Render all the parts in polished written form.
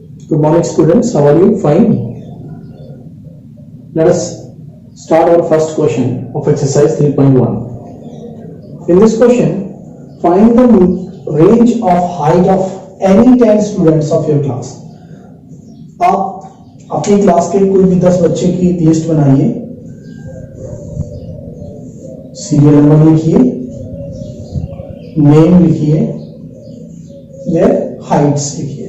Good morning, students. How are you? Fine. Let us start our first question of exercise 3.1. In this question, find the range of height of any 10 students of your class. आप अपनी class के कोई भी 10 बच्चे की list बनाइए, serial number लिखिए, name लिखिए, देयर हाइट्स लिखिए.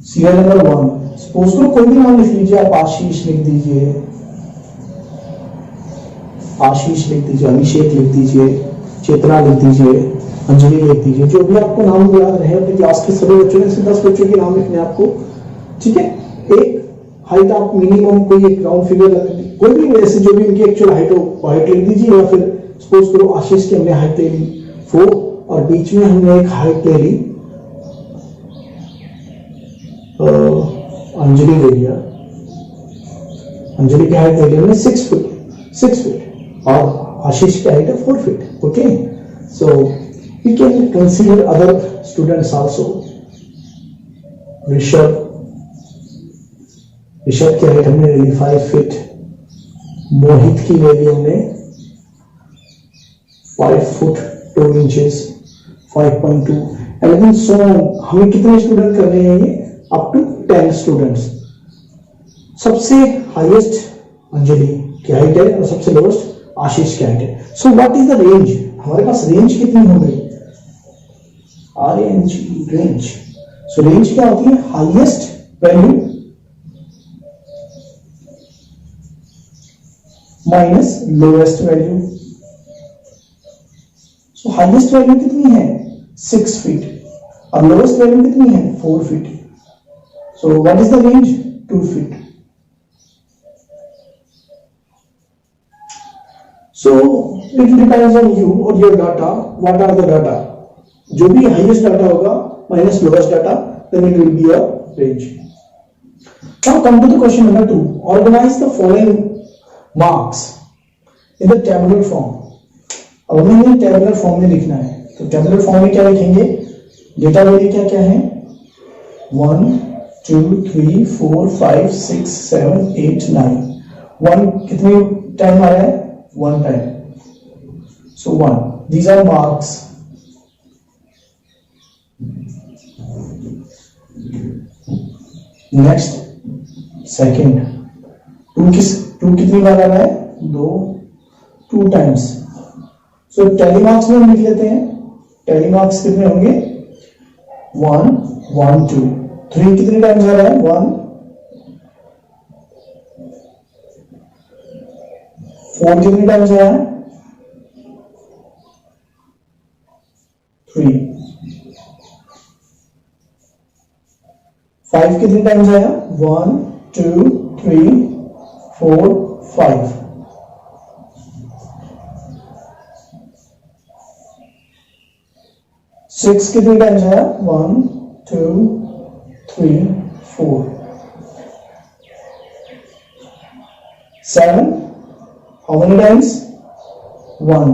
सीरियल नंबर 1, सपोज करो कोई भी नाम लिख लीजिए. आप आशीष लिख दीजिए, आशीष लिख दीजिए, अभिषेक लिख दीजिए, चेतना लिख दीजिए, अंजलि लिख दीजिए. जो भी आपको नाम याद रहे अपनी क्लास के सभी बच्चों में से 10 बच्चों के नाम लिखने आपको. ठीक है. एक हाइट आप मिनिमम कोई एक राउंड फिगर लगा दीजिए, कोई भी वैसे जो भी इनकी एक्चुअल हाइट हो हाइट लिख दीजिए. या फिर सपोज करो आशीष की हमने हाइट ले ली 4 और बीच में हमने एक हाइट ले ली अंजलि ले लिया, अंजलि की हाइट ले लिया हमने 6 फीट और आशीष की हाइट है 4 feet. Okay, so we can consider other students also. Rishabh की हाइट हमने ले ली 5 फीट, मोहित की ले ली हमने 5 फुट 2 इंचेस 5.2 एंड सो हमें कितने स्टूडेंट करने हैं ये? Up to 10 students. सबसे हाईएस्ट अंजलि की हाइट है और सबसे लोएस्ट आशीष की हाइट है. सो व्हाट इज द रेंज? हमारे पास रेंज कितनी हो गई? रेंज. सो रेंज क्या होती है? Highest value minus lowest value. सो हाईएस्ट वैल्यू कितनी है? 6 फीट और लोएस्ट वैल्यू कितनी है? 4 feet. So what is the range? 2 feet. So it depends on you or your data. What are the data? जो भी highest data होगा minus lowest data, then it will be a range. Now come to the question number 2. Organize the following marks in the tabular form. अब हमें tabular form में लिखना है. तो tabular form में क्या लिखेंगे? डेटा वैल्यू क्या क्या है? 1 2 3 4 5 6 7 8 9. 1 कितने टाइम आ रहा है? 1 time. So 1. These are marks. Next, second. 2 कितनी बार आ रहा है? 2 टाइम्स. So टैली मार्क्स में हम लिख लेते हैं. टैली मार्क्स कितने होंगे? 1 1 2. 3 कितने टाइम्स आ रहा है? 1. 4 कितने टाइम्स आया है? 3. 5 कितने टाइम्स आया? 1 2 3 4 5. 6 कितने टाइम्स आया? 1 2 3 4. 7 how many times? 1.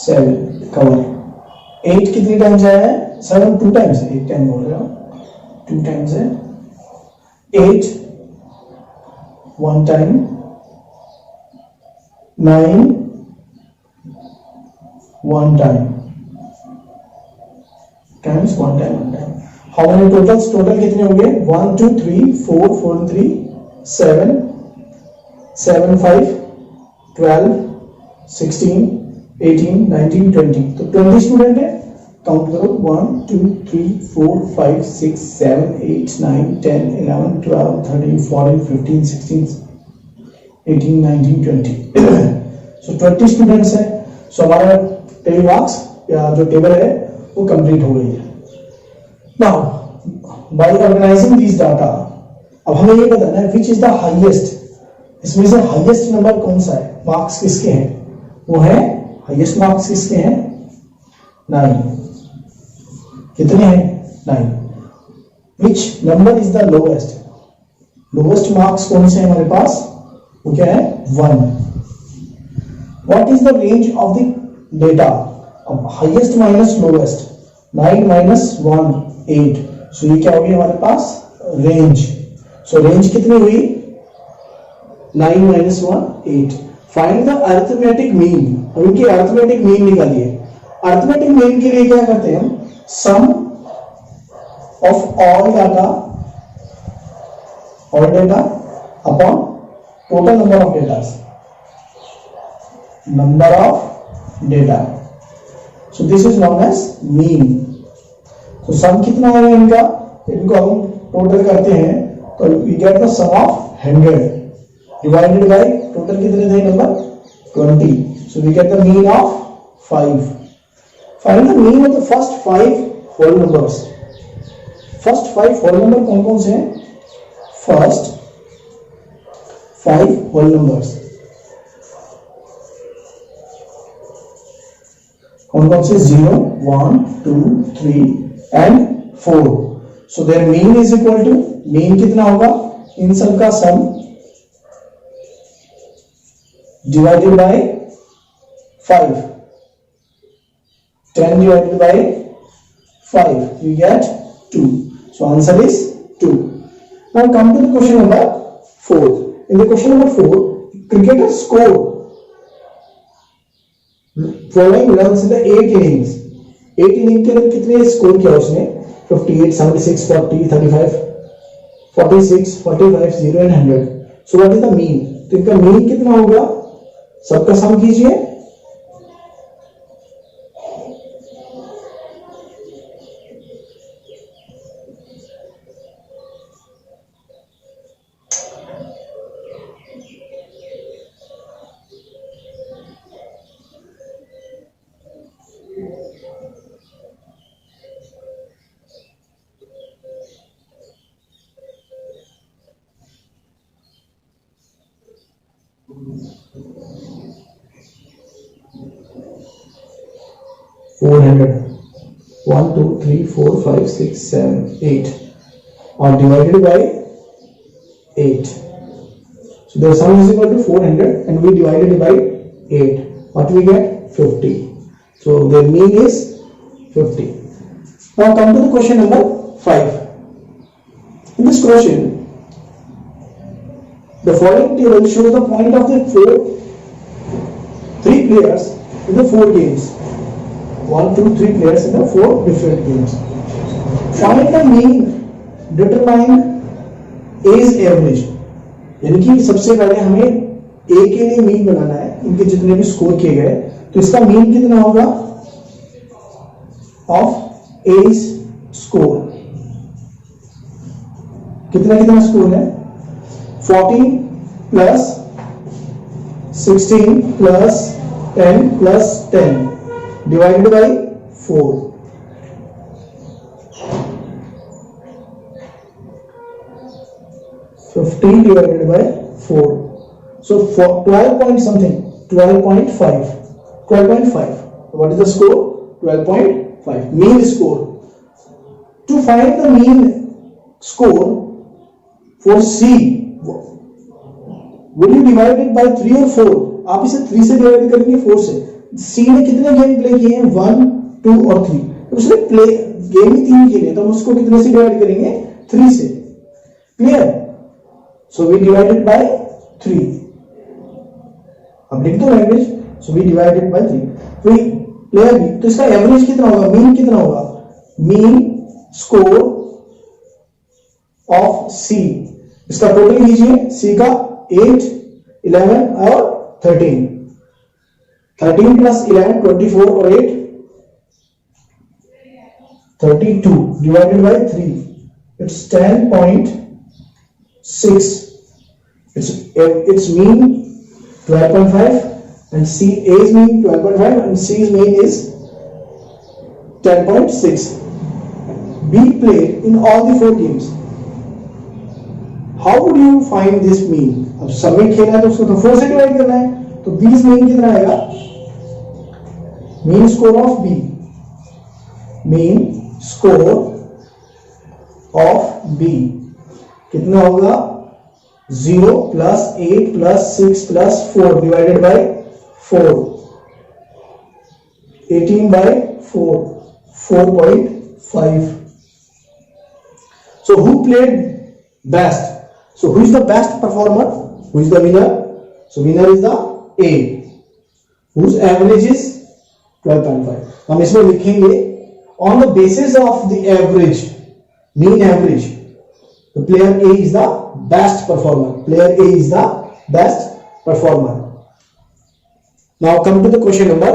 7 cover. 8 कितनी टाइम्स आया है? 7 2 टाइम्स है. 1 टाइम बोल रहा हूं, 2 टाइम्स है. 8 1 time. 9 1 time. Times 1 time. How many totals? Total कितने हो गए? 1 2 3 4 4 3 7 7 5 12 16 18 19 20. तो 20 स्टूडेंट है. काउंट करो. 1 2 3 4 5 6 7 8 9 10 11 12 13 14 15 16 18 19 20. सो 20 स्टूडेंट्स है. सो हमारा टेबल मार्क्स या जो टेबल है वो कंप्लीट हो गई है. Now by organising this data, अब हमें ये बताना है विच इज द हाईएस्ट. इसमें से हाईएस्ट नंबर कौन सा है? मार्क्स किसके हैं? वो है हाईएस्ट मार्क्स किसके हैं? 9. कितने हैं? 9. Which number is the lowest? Lowest marks कौन से हैं हमारे पास? वो क्या है? 1. What is the range of the data? Highest minus lowest, 9 minus 1 8. So ये क्या होगी हमारे पास रेंज. सो रेंज कितनी हुई? 9 minus 1 8. Find the arithmetic mean. अब इनकी अरिथमेटिक मीन निकालिए. अरिथमेटिक मीन के लिए क्या करते हैं हम? Sum of all data upon total number of data. Number of data. So this is known as mean. तो सम कितना है इनका? इनको हम टोटल करते हैं तो we get the sum of 100 divided by total कितने थे number? 20. So we get the mean of 5. Find the mean of the first 5 whole numbers. First 5 whole number कौन कौन से हैं? फर्स्ट 5 होल नंबर्स कौन कौन से? 0 1 2 3 and 4. So their mean is equal to, mean कितना होगा? इन सब का sum divided by 5. 10 divided by 5, you get 2. So answer is 2. Now come to the question number 4. In the question number 4, cricketer scored following runs in the 8 innings. 8 innings के अंदर कितने score किया उसने? 58, 76, 40, 35, 46, 45, 0 and 100. So what is the mean? तो इनका mean कितना होगा? सबका सम कीजिए. Four hundred. 1 2 3 4 5 6 7 8 or divided by 8. So the sum is equal to 400 and we divided it by 8. What we get? 50. So the mean is 50. Now come to the question number 5. In this question, the following table shows the point of the 3 players in the 4 games. 1 2 3 players in the 4 different games. Find the mean, determine age average. यानी कि सबसे पहले हमें ए के लिए mean बनाना है, इनके जितने भी स्कोर किए गए. तो इसका मीन कितना होगा ऑफ एज स्कोर? कितना स्कोर है? 14 plus 16 plus 10 plus 10 divided by 4. 50 divided by 4. So for 12 point something, 12.5. 12.5. What is the score? 12.5. Mean score. To find the mean score for C, will you divide it by 3 or 4? आप इसे 3 से divide करेंगे 4 से. सी ने कितने game play किए हैं? 1 2 और 3. तो उसने प्ले गेम ही 3 खेले, तो हम उसको कितने से डिवाइड करेंगे? 3 से. Clear? So we divided by 3. अब लिख दो language. So we divided by 3. तो प्लेयर भी, तो इसका एवरेज कितना होगा? मीन कितना होगा? मीन स्कोर ऑफ सी. इसका टोटल लीजिए. सी का 8 11 और 13. 13 plus 11, 24 or 8, 32 divided by 3. It's 10.6. Its mean 12.5 and A's mean 12.5 and C's mean is 10.6. B played in all the 4 games. How would you find this mean? अब सब में खेला है तो उसको तो 4 से डिवाइड करना है. तो B's mean कितना आएगा? Mean score of B. Mean score of B कितना होगा? 0 plus 8 plus 6 plus 4 divided by 4. 18 by 4, 4.5. So who played best? So who is the best performer? Who is the winner? So winner is the A, whose average is 12.5. हम इसमें लिखेंगे on the basis of the average, mean average, the player A is the best performer. Player A is the best performer. Now come to the question number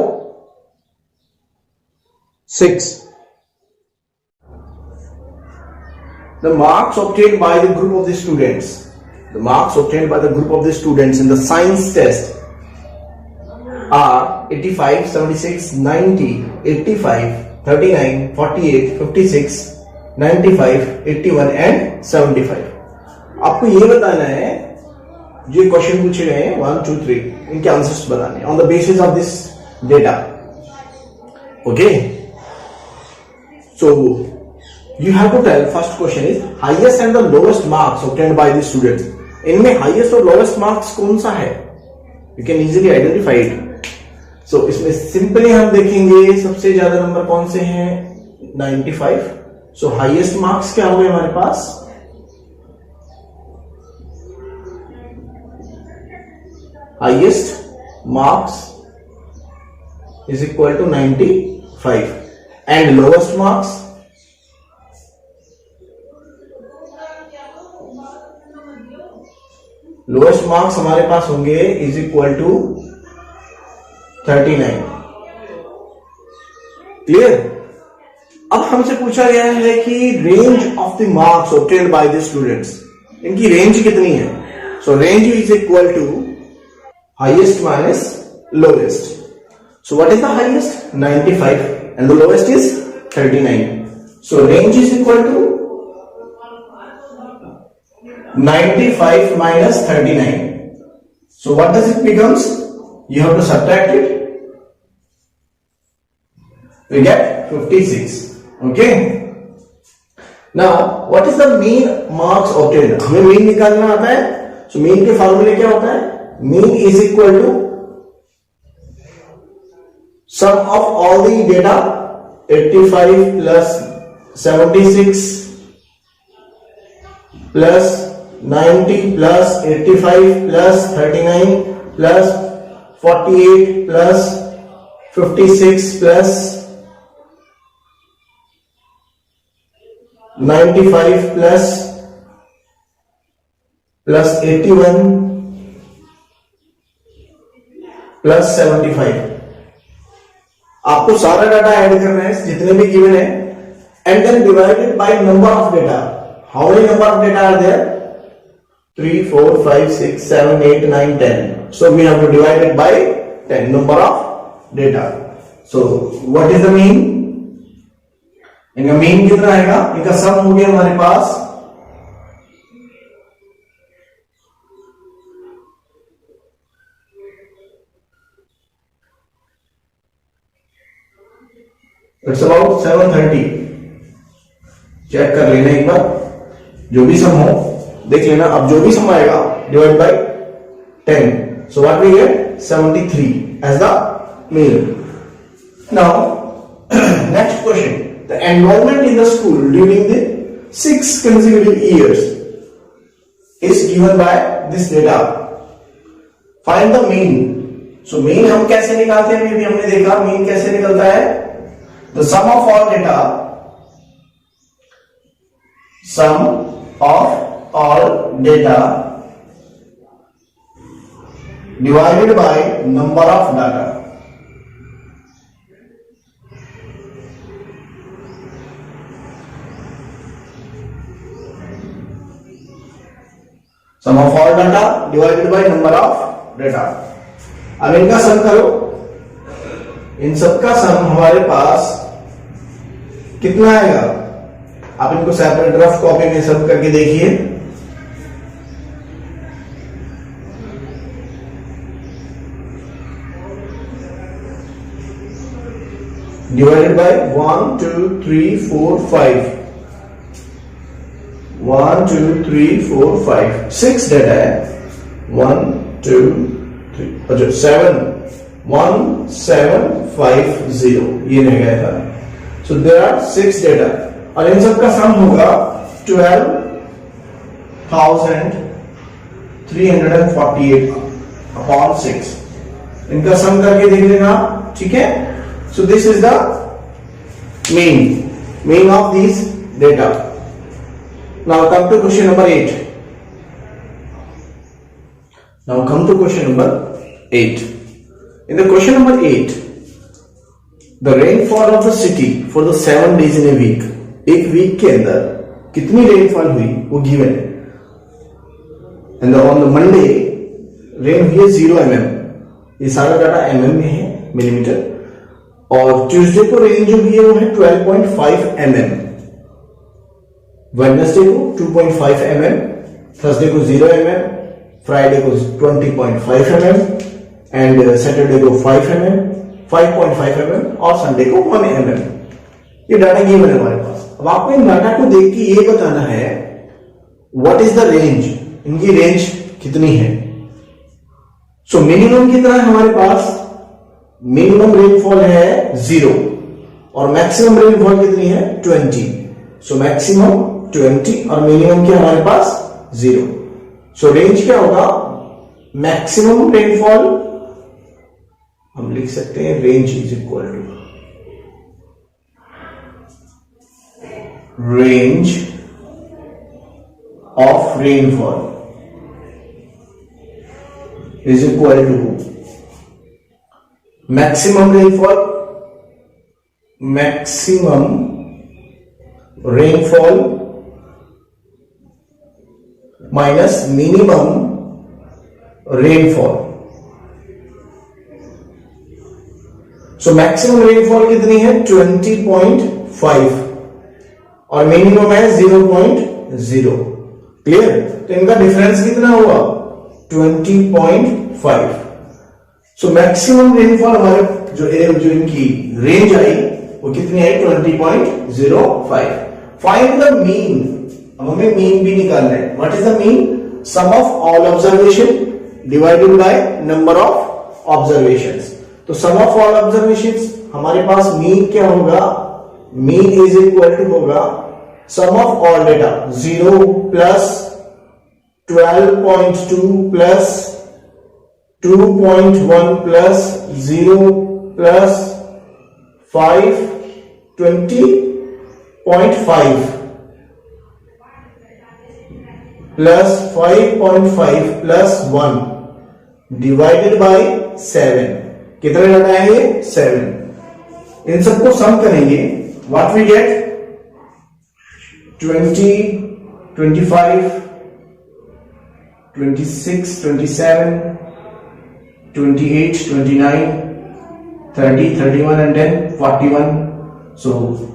6. The marks obtained by the group of the students. The marks obtained by the group of the students in the science test are 85, 76, 90, 85, 39, 48, 56, 95, 81 and 75. आपको ये बताना है, जो question पूछे गए हैं 1, 2, 3, इनके answers बताने on the basis of this data. Okay, so you have to tell. First question is highest and the lowest marks obtained by the students. इनमें highest और lowest marks कौन सा है? You can easily identify it. So इसमें simply हम देखेंगे सबसे ज्यादा नंबर कौन से हैं? 95. So highest marks क्या हुए हमारे पास? Highest marks is equal to 95 and lowest marks lowest marks हमारे पास होंगे इज इक्वल टू 39. क्लियर? अब हमसे पूछा गया है कि range of the marks obtained by the students, इनकी रेंज कितनी है? So range is equal to highest minus lowest. So what is the highest? 95 and the lowest is 39. So range is equal to 95 minus 39. So what does it becomes? You have to subtract it. We get 56. Okay. Now what is the mean marks obtained? हमें mean निकालना आता है. So mean के फॉर्मूले क्या होता है? Mean is equal to sum of all the data 85 plus 76 plus 90 plus 85 plus 39 plus 48 plus 56 plus 95 plus 81 plus 75. आपको सारा डाटा ऐड करना है जितने भी गिवन है and then divided by number of data. How many number of data are there? 3, 4, 5, 6, 7, 8, 9, 10. So we have to divide it by 10 number of data. So what is the mean? इनका mean कितना आएगा? इनका सम हो गया हमारे पास it's about 730. Check कर लेना एक बार, जो भी सम हो देख लेना. अब जो भी सम आएगा divide by 10. So what we get 73 as the mean. Now next question, the enrolment in the school during the 6 consecutive years is given by this data. Find the mean. So mean हम कैसे निकालते हैं? भी हमने देखा mean कैसे निकलता है. The sum of all data, sum of all data divided by number of data. Sum of all data divided by number of data. अब इनका सम करो. इन सबका सम हमारे पास कितना आएगा? आप इनको सेपरेट रफ कॉपी में सब करके देखिए. divided by 1, 2, 3, 4, 5. 1, 2, 3, 4, 5. 6 data है. 1, 2, 3. अच्छा 7. 1, 7, ये रह गया था। सो देयर आर 6 डेटा और इन सब का सम होगा 12,348 अपॉन 6। इनका सम करके देख लेना, ठीक है। सो this is the mean of these data. Now come to question number 8. In the question number 8, the rainfall of the city for the 7 days in a week. एक वीक के अंदर कितनी रेनफॉल हुई वो गिवन है। And on the Monday rain हुई है 0 mm, ये सारा डाटा mm में है, मिलीमीटर। और ट्यूसडे को रेन जो हुई है वो है 12.5 mm, वेडनेसडे को 2.5 mm, थर्सडे को 0 mm, फ्राइडे को 20.5 mm एंड सैटरडे को 5.5 mm और संडे को 1 mm। ये डाटा गिवन है हमारे पास। अब आपको इन डाटा को देख के ये बताना है व्हाट इज द रेंज, इनकी रेंज कितनी है। सो मिनिमम कितना है हमारे पास, मिनिमम रेनफॉल है 0 और मैक्सिमम रेनफॉल कितनी है 20। सो मैक्सिमम 20 और मिनिमम क्या हमारे पास 0। सो रेंज क्या होगा, मैक्सिमम रेनफॉल हम लिख सकते हैं range is equal to range of rainfall is equal to maximum rainfall minus minimum rainfall. So maximum rainfall कितनी है 20.5 और मिनिमम है 0.0। क्लियर, तो इनका डिफरेंस कितना हुआ 20.5। सो मैक्सिमम रेनफॉल हमारे जो इनकी रेंज आई वो कितनी आई 20.05। फाइंड द मीन, अब हमें मीन भी निकालना है। What is the mean, sum of all observation divided by number of observations. तो सम ऑफ ऑल ऑब्जर्वेशंस हमारे पास मीन क्या होगा, मीन इज इक्वल टू होगा sum of all data 0 plus 12.2 plus 2.1 plus 0 plus 5 20.5 plus 5.5 plus 1 divided by 7। कितने data है ये 7। इन सबको सम करेंगे, what we gate 20, 25, 26, 27, 28, 29, 30, 31 and then 41. So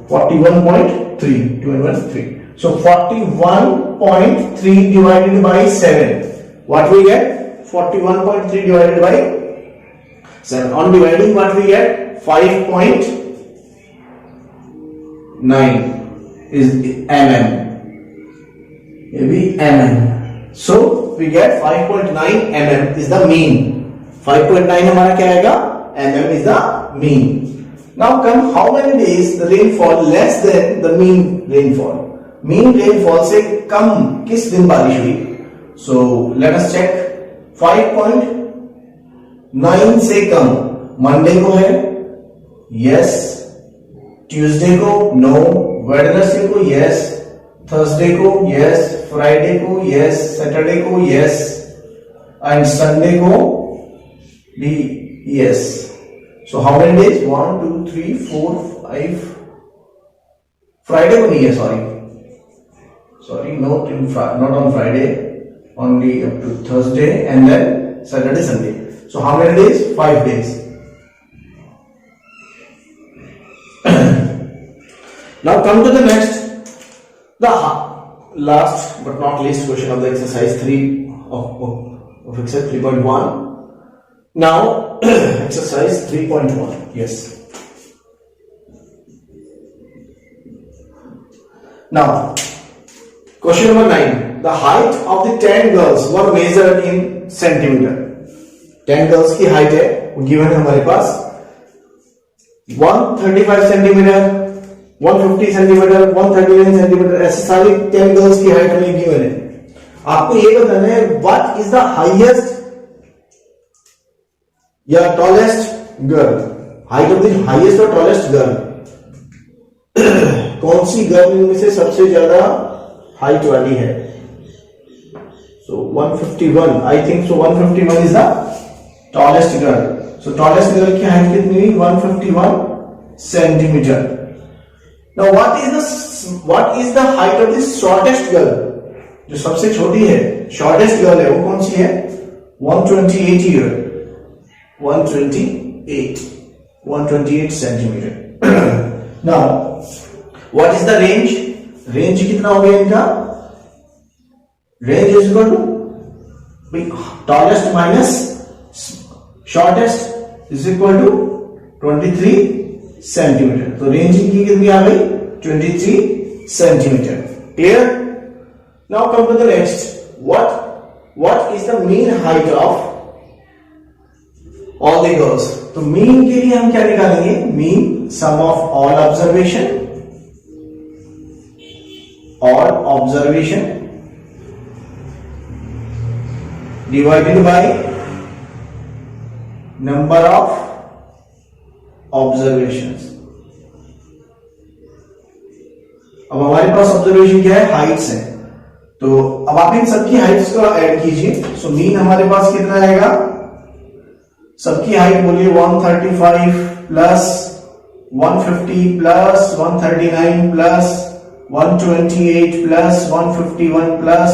41.3, 213. So 41.3 divided by 7. What we get? 41.3 divided by 7. On dividing, what we get? 5.9 is mm. Maybe mm. So we get 5.9 mm is the mean. 5.9 हमारा क्या आएगा, mm is the mean. Now come how many days the rainfall less than the mean rainfall. Mean rainfall से कम किस दिन बारिश हुई. So let us check. 5.9 से कम Monday को है, yes. ट्यूसडे को नो, वेडनेसडे को यस, थर्सडे को यस, फ्राइडे को यस, सैटरडे को यस एंड संडे को भी yes. So how many days 1 2 3 4 5 Friday को नहीं है, sorry not on Friday, only up to Thursday and then Saturday Sunday. So how many days 5 days. Now come to the next, the last but not least question of the exercise 3 of exercise 3.1. Now exercise 3.1. Yes. Now question number 9. The height of the 10 girls were measured in centimeter. 10 girls की height है वो given है हमारे पास 135 centimetre, 150 centimetre, 139 centimetre, ऐसे सारी 10 girls की height हमें given है। आपको ये बताना है व्हाट इज द हाईएस्ट या tallest girl, height of the highest और टॉलेस्ट गर्ल, कौन सी गर्ल इनमें से सबसे ज्यादा हाइट वाली है। सो 151, I think so 151 is the tallest girl. So tallest girl की हाइट कितनी हुई, 151 centimetre. Now what is the height of the shortest girl, जो सबसे छोटी है, शॉर्टेस्ट गर्ल है, वो कौन सी है, 128 year, 128 centimetre. Now what is the range, range कितना हो गया इनका, range is equal to tallest minus shortest is equal to 23 centimetre. तो रेंज इनकी कितनी आ गई, 23 centimetre. Clear. Now come to the next, what is the mean height of all the girls. तो मीन के लिए हम क्या निकालेंगे, mean sum of all observation, और observation divided by number of observations. अब हमारे पास ऑब्जर्वेशन क्या है, हाइट्स है, तो अब आप इन सबकी हाइट्स को ऐड कीजिए। सो मीन हमारे पास कितना आएगा, सबकी हाइट बोलिए 135 plus 150 plus 139 plus 128 plus 151 plus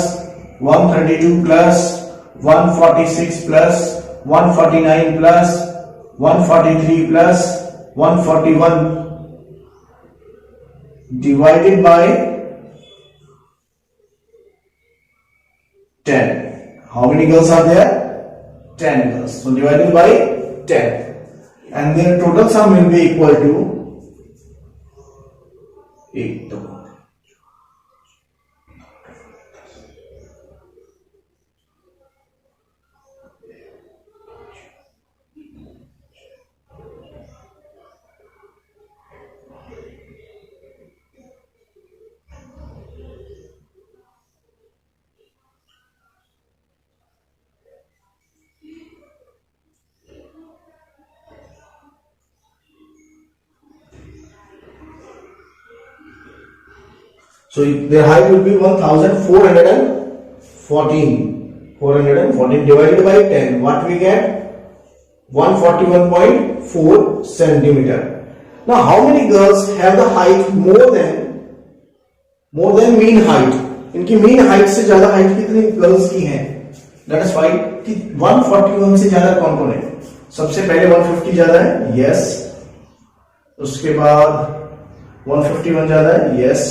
132 plus 146 plus 149 plus 143 plus 141 divided by 10. How many girls are there? 10 girls. So divided by 10. And their total sum will be equal to 8. So their height will be 1414. 414 divided by 10. What we get? 141.4 centimeter. Now, how many girls have the height more than mean height? इनकी mean height से ज्यादा height कितनी girls की है? Let us find कि 141 से ज्यादा कौन कौन है? सबसे पहले 150 ज्यादा है, yes. उसके बाद 151 ज्यादा है, yes.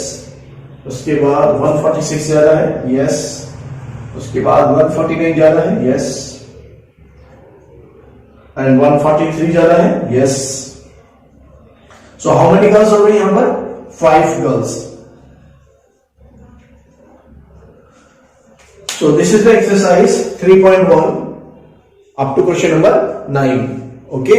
उसके बाद 146 ज्यादा है, यस। उसके बाद 149 ज्यादा है, यस। एंड 143 ज्यादा है, yes. So how many girls हो गई यहां पर, 5 girls. So this is the exercise 3.1 up to question number 9। Okay.